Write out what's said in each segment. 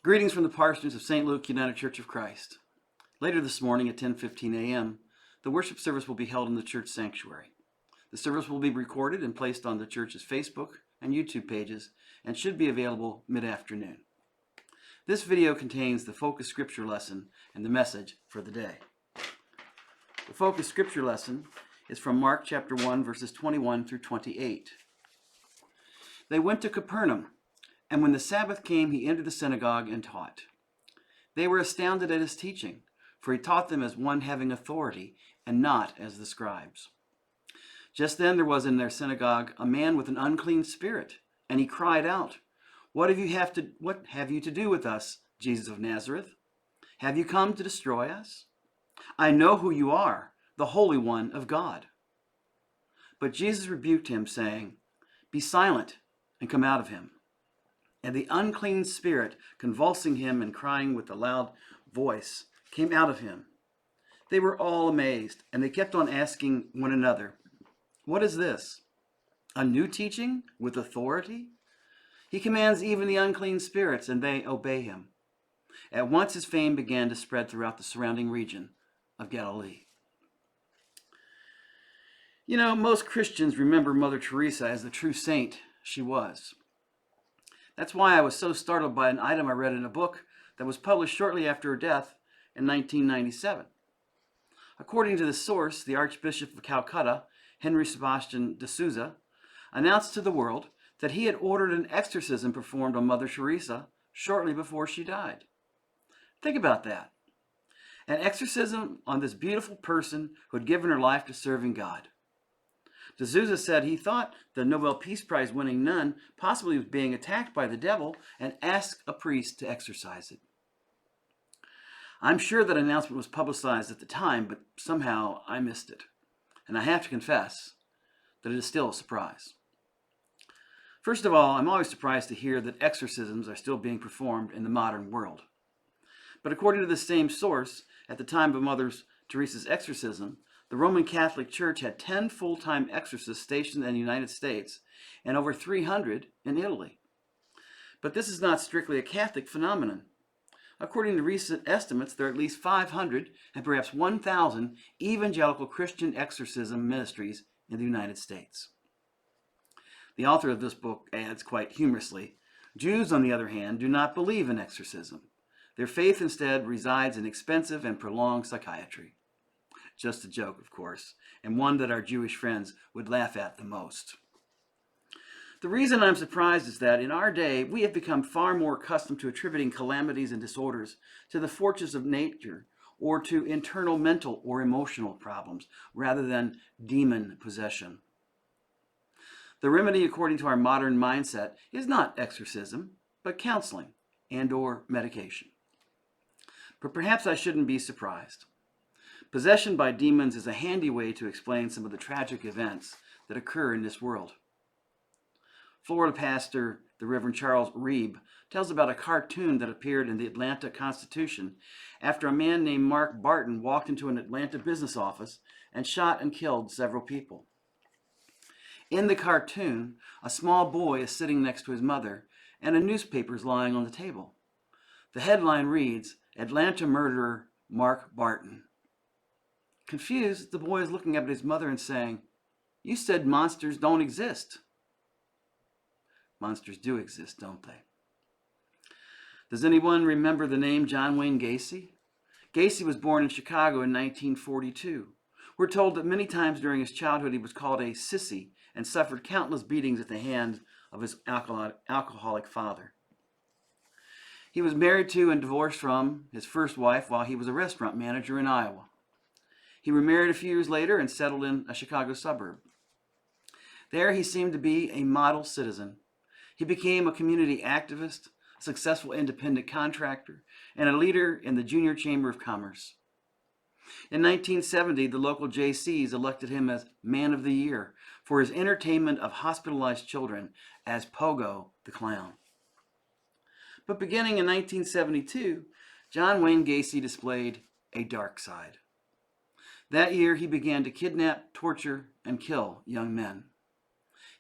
Greetings from the parsonage of St. Luke United Church of Christ. Later this morning at 10:15 a.m., the worship service will be held in the church sanctuary. The service will be recorded and placed on the church's Facebook and YouTube pages and should be available mid-afternoon. This video contains the focus scripture lesson and the message for the day. The focus scripture lesson is from Mark chapter 1, verses 21 through 28. They went to Capernaum, and when the Sabbath came, he entered the synagogue and taught. They were astounded at his teaching, for he taught them as one having authority and not as the scribes. Just then there was in their synagogue a man with an unclean spirit, and he cried out, What have you to do with us, Jesus of Nazareth? Have you come to destroy us? I know who you are, the Holy One of God. But Jesus rebuked him, saying, Be silent and come out of him. And the unclean spirit, convulsing him and crying with a loud voice, came out of him. They were all amazed, and they kept on asking one another, What is this? A new teaching with authority? He commands even the unclean spirits, and they obey him. At once his fame began to spread throughout the surrounding region of Galilee. You know, most Christians remember Mother Teresa as the true saint she was. That's why I was so startled by an item I read in a book that was published shortly after her death in 1997. According to the source, the Archbishop of Calcutta, Henry Sebastian de Souza, announced to the world that he had ordered an exorcism performed on Mother Teresa shortly before she died. Think about that. An exorcism on this beautiful person who had given her life to serving God. De Souza said he thought the Nobel Peace Prize winning nun possibly was being attacked by the devil and asked a priest to exorcise it. I'm sure that announcement was publicized at the time, but somehow I missed it. And I have to confess that it is still a surprise. First of all, I'm always surprised to hear that exorcisms are still being performed in the modern world. But according to the same source, at the time of Mother Teresa's exorcism, the Roman Catholic Church had 10 full-time exorcists stationed in the United States and over 300 in Italy. But this is not strictly a Catholic phenomenon. According to recent estimates, there are at least 500 and perhaps 1,000 evangelical Christian exorcism ministries in the United States. The author of this book adds quite humorously, Jews, on the other hand, do not believe in exorcism. Their faith instead resides in expensive and prolonged psychiatry. Just a joke, of course, and one that our Jewish friends would laugh at the most. The reason I'm surprised is that in our day, we have become far more accustomed to attributing calamities and disorders to the forces of nature or to internal mental or emotional problems rather than demon possession. The remedy, according to our modern mindset, is not exorcism, but counseling and/or medication. But perhaps I shouldn't be surprised. Possession by demons is a handy way to explain some of the tragic events that occur in this world. Florida pastor, the Reverend Charles Reeb, tells about a cartoon that appeared in the Atlanta Constitution after a man named Mark Barton walked into an Atlanta business office and shot and killed several people. In the cartoon, a small boy is sitting next to his mother and a newspaper is lying on the table. The headline reads, Atlanta Murderer Mark Barton. Confused, the boy is looking up at his mother and saying, You said monsters don't exist. Monsters do exist, don't they? Does anyone remember the name John Wayne Gacy? Gacy was born in Chicago in 1942. We're told that many times during his childhood he was called a sissy and suffered countless beatings at the hands of his alcoholic father. He was married to and divorced from his first wife while he was a restaurant manager in Iowa. He remarried a few years later and settled in a Chicago suburb. There he seemed to be a model citizen. He became a community activist, a successful independent contractor, and a leader in the Junior Chamber of Commerce. In 1970, the local Jaycees elected him as Man of the Year for his entertainment of hospitalized children as Pogo the Clown. But beginning in 1972, John Wayne Gacy displayed a dark side. That year, he began to kidnap, torture, and kill young men.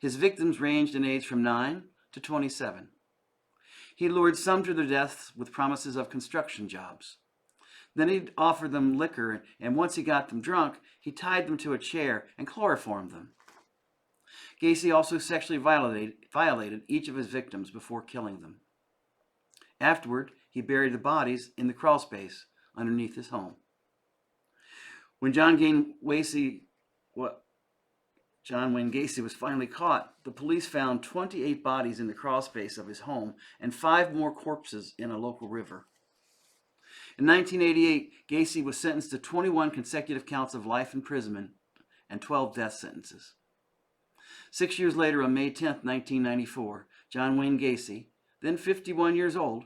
His victims ranged in age from 9 to 27. He lured some to their deaths with promises of construction jobs. Then he'd offer them liquor, and once he got them drunk, he tied them to a chair and chloroformed them. Gacy also sexually violated each of his victims before killing them. Afterward, he buried the bodies in the crawl space underneath his home. When John Wayne Gacy was finally caught, the police found 28 bodies in the crawl space of his home and 5 more corpses in a local river. In 1988, Gacy was sentenced to 21 consecutive counts of life imprisonment and 12 death sentences. 6 years later, on May 10, 1994, John Wayne Gacy, then 51 years old,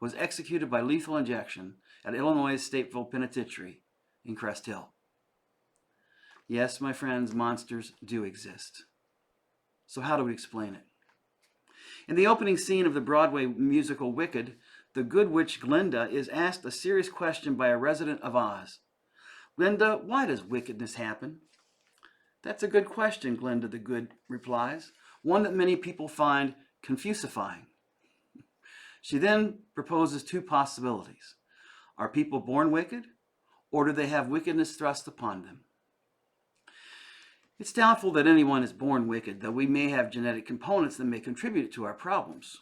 was executed by lethal injection at Illinois' Stateville Penitentiary in Crest Hill. Yes, my friends, monsters do exist. So how do we explain it? In the opening scene of the Broadway musical Wicked, the good witch Glinda is asked a serious question by a resident of Oz. Glinda, why does wickedness happen? That's a good question, Glinda the Good replies, one that many people find confusifying. She then proposes 2 possibilities. Are people born wicked, or do they have wickedness thrust upon them? It's doubtful that anyone is born wicked, though we may have genetic components that may contribute to our problems.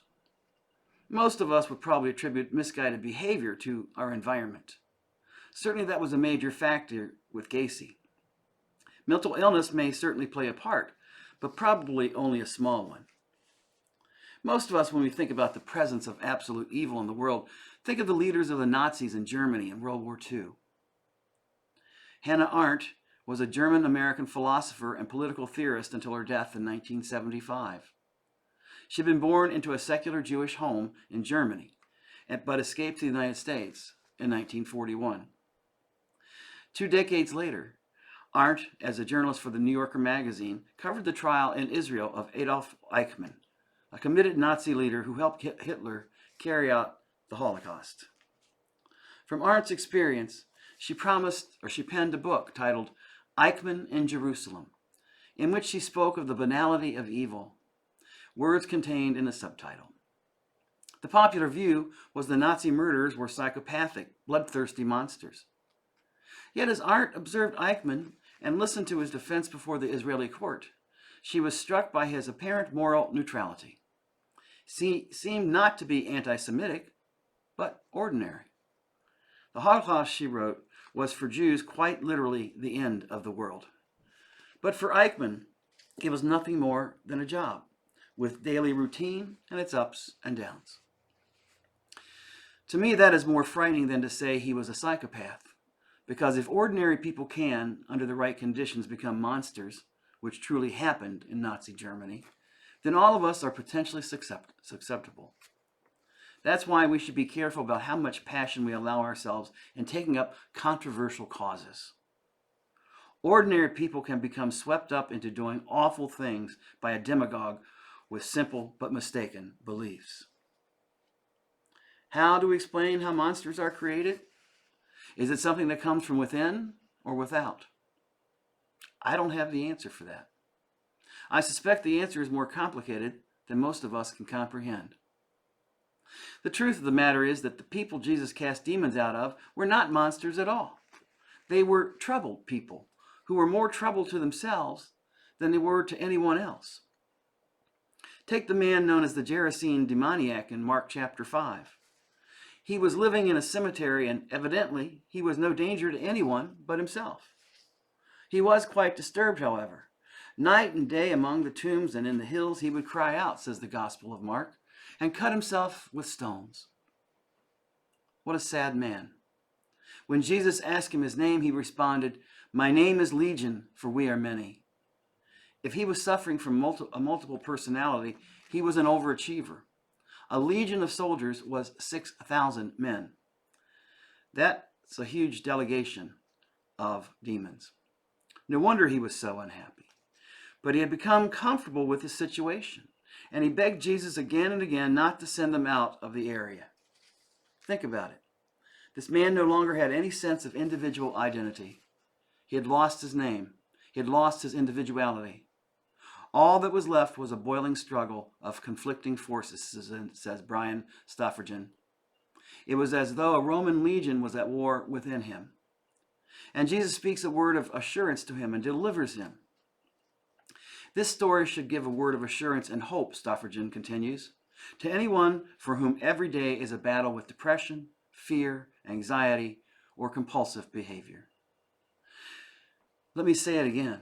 Most of us would probably attribute misguided behavior to our environment. Certainly that was a major factor with Gacy. Mental illness may certainly play a part, but probably only a small one. Most of us, when we think about the presence of absolute evil in the world, think of the leaders of the Nazis in Germany in World War II. Hannah Arendt was a German-American philosopher and political theorist until her death in 1975. She had been born into a secular Jewish home in Germany, but escaped to the United States in 1941. 2 decades later, Arendt, as a journalist for the New Yorker magazine, covered the trial in Israel of Adolf Eichmann, a committed Nazi leader who helped Hitler carry out the Holocaust. From Arndt's experience, she penned a book titled Eichmann in Jerusalem, in which she spoke of the banality of evil, words contained in a subtitle. The popular view was the Nazi murderers were psychopathic, bloodthirsty monsters. Yet as Arendt observed Eichmann and listened to his defense before the Israeli court, she was struck by his apparent moral neutrality. He seemed not to be anti-Semitic, but ordinary. The Holocaust, she wrote, was for Jews quite literally the end of the world. But for Eichmann, it was nothing more than a job, with daily routine and its ups and downs. To me, that is more frightening than to say he was a psychopath, because if ordinary people can, under the right conditions, become monsters, which truly happened in Nazi Germany, then all of us are potentially susceptible. That's why we should be careful about how much passion we allow ourselves in taking up controversial causes. Ordinary people can become swept up into doing awful things by a demagogue with simple but mistaken beliefs. How do we explain how monsters are created? Is it something that comes from within or without? I don't have the answer for that. I suspect the answer is more complicated than most of us can comprehend. The truth of the matter is that the people Jesus cast demons out of were not monsters at all. They were troubled people who were more trouble to themselves than they were to anyone else. Take the man known as the Gerasene demoniac in Mark chapter 5. He was living in a cemetery, and evidently he was no danger to anyone but himself. He was quite disturbed, however. Night and day among the tombs and in the hills he would cry out, says the Gospel of Mark, and cut himself with stones. What a sad man. When Jesus asked him his name, he responded, "My name is Legion, for we are many." If he was suffering from a multiple personality, he was an overachiever. A legion of soldiers was 6,000 men. That's a huge delegation of demons. No wonder he was so unhappy. But he had become comfortable with his situation, and he begged Jesus again and again not to send them out of the area. Think about it. This man no longer had any sense of individual identity. He had lost his name. He had lost his individuality. All that was left was a boiling struggle of conflicting forces, says Brian Stoffergen. It was as though a Roman legion was at war within him. And Jesus speaks a word of assurance to him and delivers him. This story should give a word of assurance and hope, Stoffergen continues, to anyone for whom every day is a battle with depression, fear, anxiety, or compulsive behavior. Let me say it again.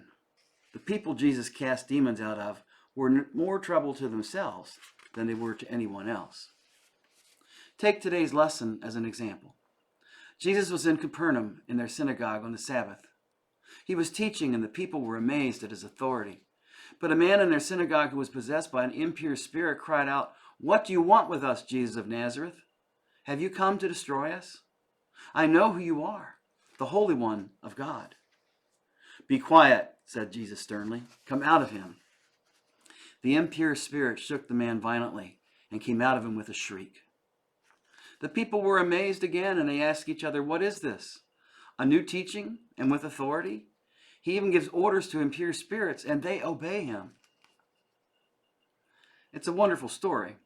The people Jesus cast demons out of were more trouble to themselves than they were to anyone else. Take today's lesson as an example. Jesus was in Capernaum in their synagogue on the Sabbath. He was teaching, and the people were amazed at his authority. But a man in their synagogue who was possessed by an impure spirit cried out, "What do you want with us, Jesus of Nazareth? Have you come to destroy us? I know who you are, the Holy One of God." "Be quiet," said Jesus sternly. "Come out of him." The impure spirit shook the man violently and came out of him with a shriek. The people were amazed again, and they asked each other, "What is this? A new teaching and with authority? He even gives orders to impure spirits, and they obey him." It's a wonderful story,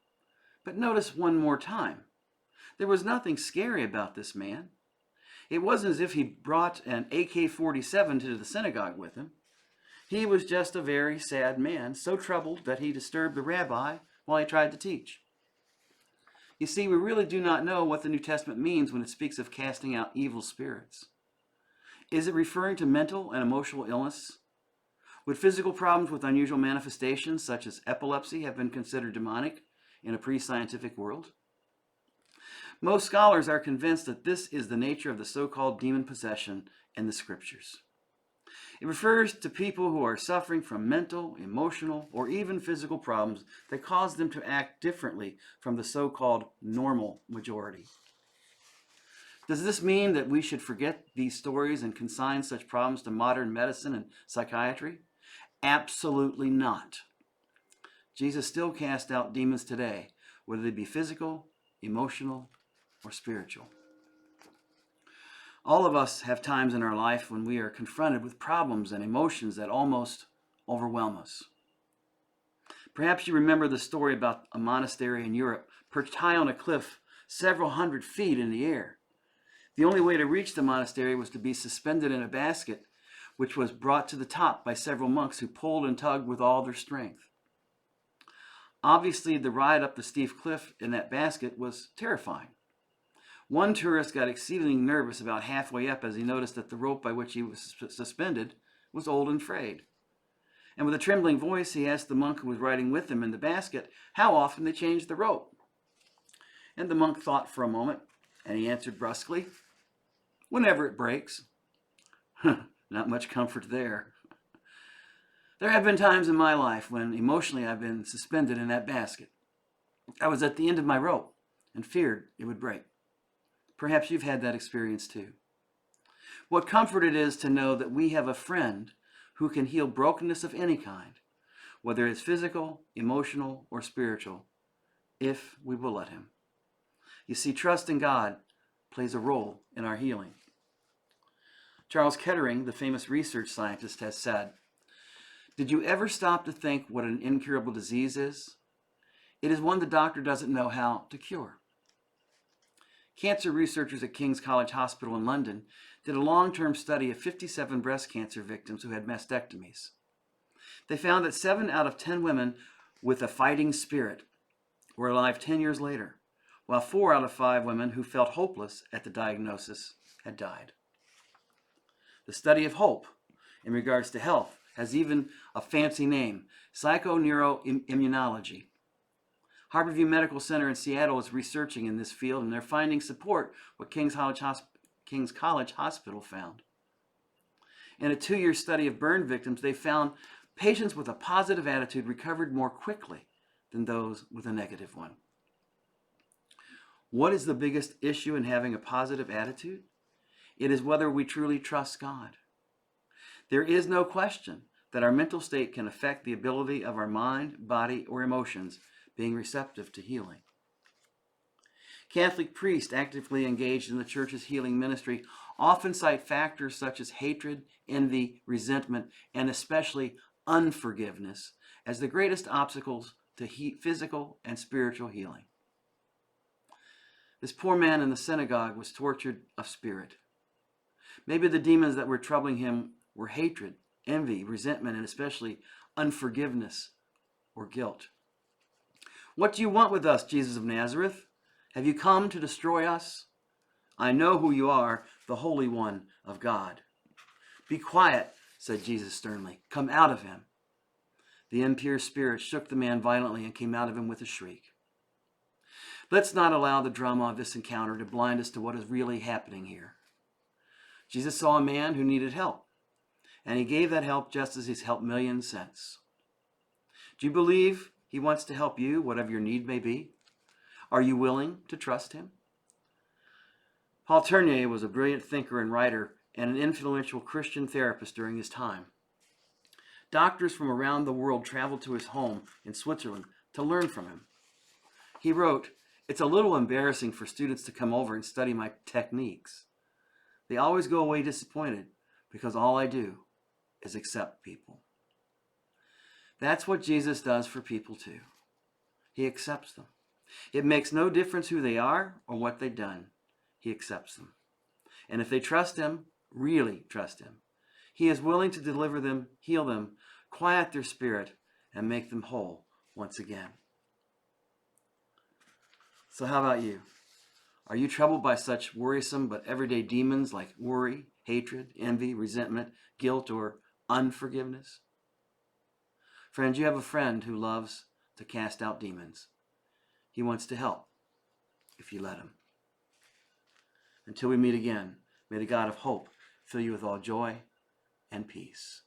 but notice one more time. There was nothing scary about this man. It wasn't as if he brought an AK-47 to the synagogue with him. He was just a very sad man, so troubled that he disturbed the rabbi while he tried to teach. You see, we really do not know what the New Testament means when it speaks of casting out evil spirits. Is it referring to mental and emotional illness? Would physical problems with unusual manifestations, such as epilepsy, have been considered demonic in a pre-scientific world? Most scholars are convinced that this is the nature of the so-called demon possession in the scriptures. It refers to people who are suffering from mental, emotional, or even physical problems that cause them to act differently from the so-called normal majority. Does this mean that we should forget these stories and consign such problems to modern medicine and psychiatry? Absolutely not. Jesus still casts out demons today, whether they be physical, emotional, or spiritual. All of us have times in our life when we are confronted with problems and emotions that almost overwhelm us. Perhaps you remember the story about a monastery in Europe perched high on a cliff several hundred feet in the air. The only way to reach the monastery was to be suspended in a basket, which was brought to the top by several monks who pulled and tugged with all their strength. Obviously, the ride up the steep cliff in that basket was terrifying. One tourist got exceedingly nervous about halfway up as he noticed that the rope by which he was suspended was old and frayed. And with a trembling voice, he asked the monk who was riding with him in the basket how often they changed the rope. And the monk thought for a moment, and he answered brusquely, "Whenever it breaks." Not much comfort there. There have been times in my life when emotionally I've been suspended in that basket. I was at the end of my rope and feared it would break. Perhaps you've had that experience too. What comfort it is to know that we have a friend who can heal brokenness of any kind, whether it's physical, emotional, or spiritual, if we will let him. You see, trust in God plays a role in our healing. Charles Kettering, the famous research scientist, has said, "Did you ever stop to think what an incurable disease is? It is one the doctor doesn't know how to cure." Cancer researchers at King's College Hospital in London did a long-term study of 57 breast cancer victims who had mastectomies. They found that 7 out of 10 women with a fighting spirit were alive 10 years later, while 4 out of 5 women who felt hopeless at the diagnosis had died. The study of hope in regards to health has even a fancy name, psychoneuroimmunology. Harborview Medical Center in Seattle is researching in this field, and their findings support what King's College Hospital found. In a 2-year study of burn victims, they found patients with a positive attitude recovered more quickly than those with a negative one. What is the biggest issue in having a positive attitude? It is whether we truly trust God. There is no question that our mental state can affect the ability of our mind, body, or emotions being receptive to healing. Catholic priests actively engaged in the church's healing ministry often cite factors such as hatred, envy, resentment, and especially unforgiveness as the greatest obstacles to physical and spiritual healing. This poor man in the synagogue was tortured of spirit. Maybe the demons that were troubling him were hatred, envy, resentment, and especially unforgiveness or guilt. What do you want with us, Jesus of Nazareth? Have you come to destroy us? I know who you are, the Holy One of God. Be quiet, said Jesus sternly. Come out of him. The impure spirit shook the man violently and came out of him with a shriek. Let's not allow the drama of this encounter to blind us to what is really happening here. Jesus saw a man who needed help, and he gave that help just as he's helped millions since. Do you believe he wants to help you, whatever your need may be? Are you willing to trust him? Paul Tournier was a brilliant thinker and writer and an influential Christian therapist during his time. Doctors from around the world traveled to his home in Switzerland to learn from him. He wrote, "It's a little embarrassing for students to come over and study my techniques. They always go away disappointed because all I do is accept people." That's what Jesus does for people too. He accepts them. It makes no difference who they are or what they've done. He accepts them. And if they trust him, really trust him, he is willing to deliver them, heal them, quiet their spirit, and make them whole once again. So how about you? Are you troubled by such worrisome but everyday demons like worry, hatred, envy, resentment, guilt, or unforgiveness? Friends, you have a friend who loves to cast out demons. He wants to help if you let him. Until we meet again, may the God of hope fill you with all joy and peace.